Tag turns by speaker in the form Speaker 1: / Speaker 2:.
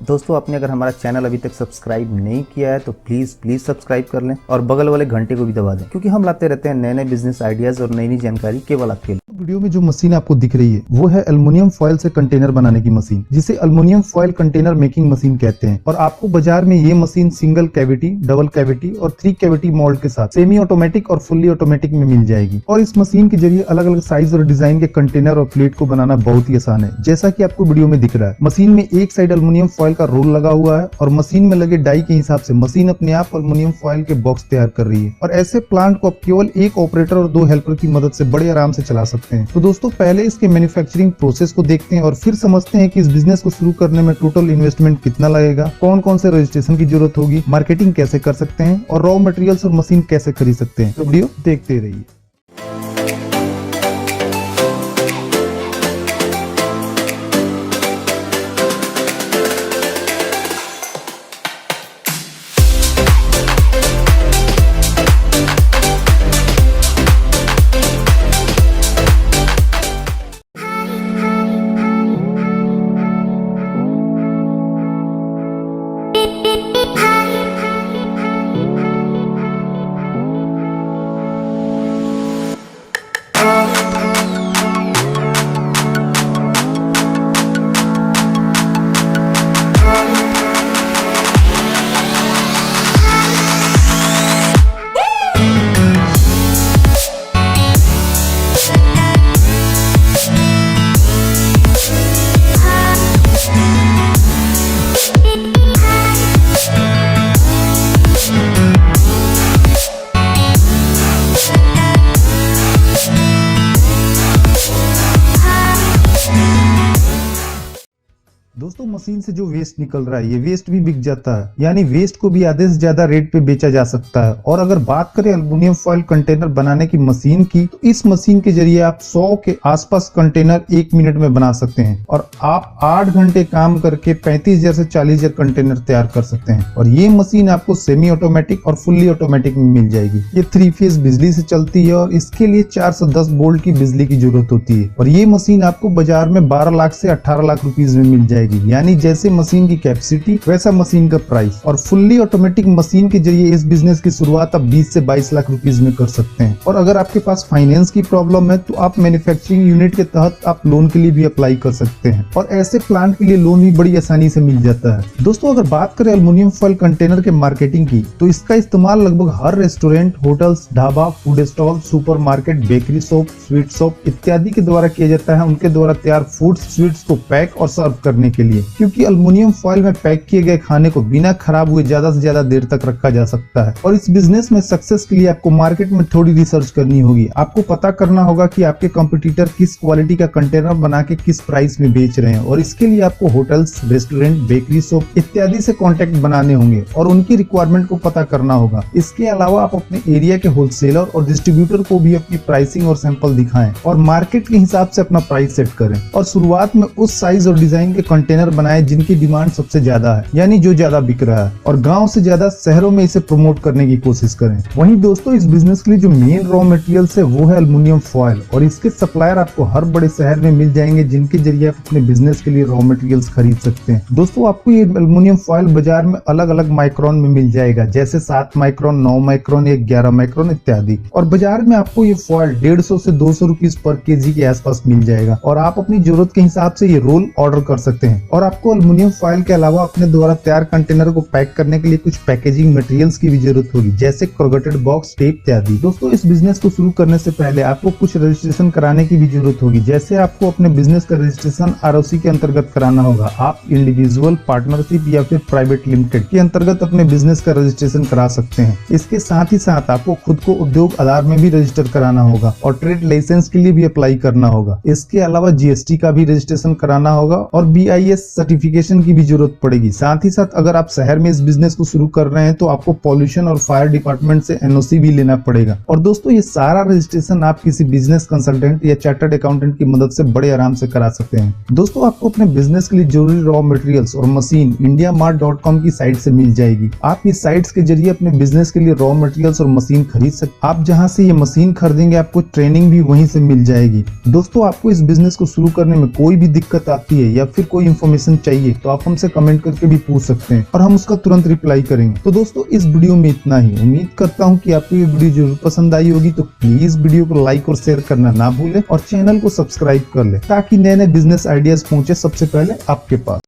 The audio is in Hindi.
Speaker 1: दोस्तों आपने अगर हमारा चैनल अभी तक सब्सक्राइब नहीं किया है तो प्लीज सब्सक्राइब कर लें और बगल वाले घंटे को भी दबा दें, क्योंकि हम लाते रहते हैं नए नए बिजनेस आइडियाज और नई नई जानकारी केवल आपके लिए।
Speaker 2: वीडियो में जो मशीन आपको दिख रही है वो है एल्युमिनियम फॉयल से कंटेनर बनाने की मशीन, जिसे aluminium foil container making machine कहते हैं। और आपको बाजार में ये machine single cavity, double cavity और 3 कैविटी मोल्ड के साथ सेमी ऑटोमेटिक और फुल्ली ऑटोमेटिक में मिल जाएगी। और इस मशीन के जरिए अलग अलग साइज और डिजाइन के कंटेनर और प्लेट को बनाना बहुत ही आसान है, जैसा कि आपको वीडियो में दिख रहा है। मशीन में एक साइड एल्युमिनियम फॉयल का रोल लगा हुआ है और मशीन में लगे डाई के हिसाब से मशीन अपने आप एल्युमिनियम फॉयल के बॉक्स तैयार कर रही है। और ऐसे प्लांट को आप केवल एक ऑपरेटर और 2 हेल्पर की मदद से बड़े आराम से चला सकते हैं। तो दोस्तों पहले इसके मैन्युफैक्चरिंग प्रोसेस को देखते हैं और फिर समझते हैं कि इस बिजनेस को शुरू करने में टोटल इन्वेस्टमेंट कितना लगेगा, कौन कौन से रजिस्ट्रेशन की जरूरत होगी, मार्केटिंग कैसे कर सकते हैं और रॉ मटेरियल्स और मशीन कैसे खरीद सकते हैं। तो वीडियो देखते रहिए। दोस्तों मशीन से जो वेस्ट निकल रहा है ये वेस्ट भी बिक जाता है, यानी वेस्ट को भी आधे से ज्यादा रेट पे बेचा जा सकता है। और अगर बात करें एल्युमिनियम फॉयल कंटेनर बनाने की मशीन की, तो इस मशीन के जरिए आप 100 के आसपास कंटेनर 1 मिनट में बना सकते हैं और आप 8 घंटे काम करके 35,000 से 40,000 कंटेनर तैयार कर सकते हैं। और ये मशीन आपको सेमी ऑटोमेटिक और फुल्ली ऑटोमेटिक में मिल जाएगी। ये 3 फेज बिजली से चलती है और इसके लिए 4 से 10 वोल्ट की बिजली की जरूरत होती है। और ये मशीन आपको बाजार में 12 लाख से 18 लाख रुपीज में मिल जाएगी, यानी जैसे मशीन की कैपेसिटी वैसा मशीन का प्राइस। और फुल्ली ऑटोमेटिक मशीन के जरिए इस बिजनेस की शुरुआत आप 20 से 22 लाख रुपीज में कर सकते हैं। और अगर आपके पास फाइनेंस की प्रॉब्लम है तो आप मैन्युफैक्चरिंग यूनिट के तहत आप लोन के लिए भी अप्लाई कर सकते हैं और ऐसे प्लांट के लिए लोन भी बड़ी आसानी से मिल जाता है। दोस्तों अगर बात करें एल्युमिनियम फॉयल कंटेनर के मार्केटिंग की, तो इसका इस्तेमाल लगभग हर restaurant, hotels, dhaba, food stall, supermarket, bakery shop, sweet shop इत्यादि के द्वारा किया जाता है, उनके द्वारा तैयार फूड्स, स्वीट्स को पैक और सर्व करने के लिए। क्योंकि एल्युमिनियम फॉयल में पैक किए गए खाने को बिना खराब हुए ज्यादा से ज्यादा देर तक रखा जा सकता है। और इस बिजनेस में सक्सेस के लिए आपको मार्केट में थोड़ी रिसर्च करनी होगी। आपको पता करना होगा कि आपके कंपटीटर किस क्वालिटी का कंटेनर बना के किस प्राइस में बेच रहे हैं। और इसके लिए आपको होटल्स, रेस्टोरेंट, बेकरी शॉप इत्यादि से कॉन्टेक्ट बनाने होंगे और उनकी रिक्वायरमेंट को पता करना होगा। इसके अलावा आप अपने एरिया के होलसेलर और डिस्ट्रीब्यूटर को भी अपनी प्राइसिंग और सैंपल दिखाएं और मार्केट के हिसाब से अपना प्राइस सेट करें। और शुरुआत में उस साइज और डिजाइन के कंटेनर बनाएं जिनकी डिमांड सबसे ज्यादा है, यानी जो ज्यादा बिक रहा है। और गांव से ज्यादा शहरों में इसे प्रमोट करने की कोशिश करें। वहीं दोस्तों इस बिजनेस के लिए जो मेन रॉ मटेरियल्स है वो है एल्युमिनियम फॉयल, और इसके सप्लायर आपको हर बड़े शहर में मिल जाएंगे, जिनके जरिए आप अपने बिजनेस के लिए रॉ मटेरियल्स खरीद सकते हैं। दोस्तों आपको ये एल्युमिनियम फॉयल बाजार में अलग अलग माइक्रोन में मिल जाएगा, जैसे 7 माइक्रोन, 9 माइक्रोन, 11 माइक्रोन इत्यादि। और बाजार में आपको ये फॉयल 150 से 200 रुपीज पर केजी के आसपास मिल जाएगा और आप अपनी जरूरत के हिसाब से ये रोल ऑर्डर कर सकते हैं। और आपको एल्युमिनियम फॉयल के अलावा अपने द्वारा तैयार कंटेनर को पैक करने के लिए कुछ पैकेजिंग मटेरियल्स की भी जरूरत होगी, जैसे क्रोगेटेड बॉक्स, टेप इत्यादि। दोस्तों इस बिजनेस को शुरू करने से पहले आपको कुछ रजिस्ट्रेशन कराने की भी जरूरत होगी, जैसे आपको अपने बिजनेस का रजिस्ट्रेशन ROC के अंतर्गत कराना होगा। आप इंडिविजुअल, पार्टनरशिप या फिर प्राइवेट लिमिटेड के अंतर्गत अपने बिजनेस का रजिस्ट्रेशन करा सकते हैं। इसके साथ ही साथ आपको खुद को उद्योग आधार में भी रजिस्टर कराना होगा और ट्रेड लाइसेंस के लिए भी अप्लाई करना होगा। इसके अलावा GST का भी रजिस्ट्रेशन कराना होगा और BIS सर्टिफिकेशन की भी जरूरत पड़ेगी। साथ ही साथ अगर आप शहर में इस बिजनेस को शुरू कर रहे हैं तो आपको पॉल्यूशन और फायर डिपार्टमेंट से NOC भी लेना पड़ेगा। और दोस्तों ये सारा रजिस्ट्रेशन आप किसी बिजनेस कंसल्टेंट या चार्टर्ड अकाउंटेंट की मदद से बड़े आराम से करा सकते हैं। दोस्तों आपको अपने बिजनेस के लिए जरूरी रॉ मटेरियल्स और मशीन indiamart.com की साइट से मिल जाएगी। आप इस साइट्स के जरिए अपने बिजनेस के लिए रॉ मटेरियल्स और मशीन खरीद सकते। आप जहां से ये मशीन खरीदेंगे आपको ट्रेनिंग भी वहीं से मिल जाएगी। दोस्तों आपको इस बिजनेस को शुरू करने में कोई भी दिक्कत आती है या फिर कोई इन्फॉर्मेशन इन्फॉर्मेशन चाहिए तो आप हमसे कमेंट करके भी पूछ सकते हैं और हम उसका तुरंत रिप्लाई करेंगे। तो दोस्तों इस वीडियो में इतना ही। उम्मीद करता हूँ कि आपको ये वीडियो जरूर पसंद आई होगी, तो प्लीज वीडियो को लाइक और शेयर करना ना भूलें और चैनल को सब्सक्राइब कर ले ताकि नए नए बिजनेस आइडियाज पहुंचे सबसे पहले आपके पास।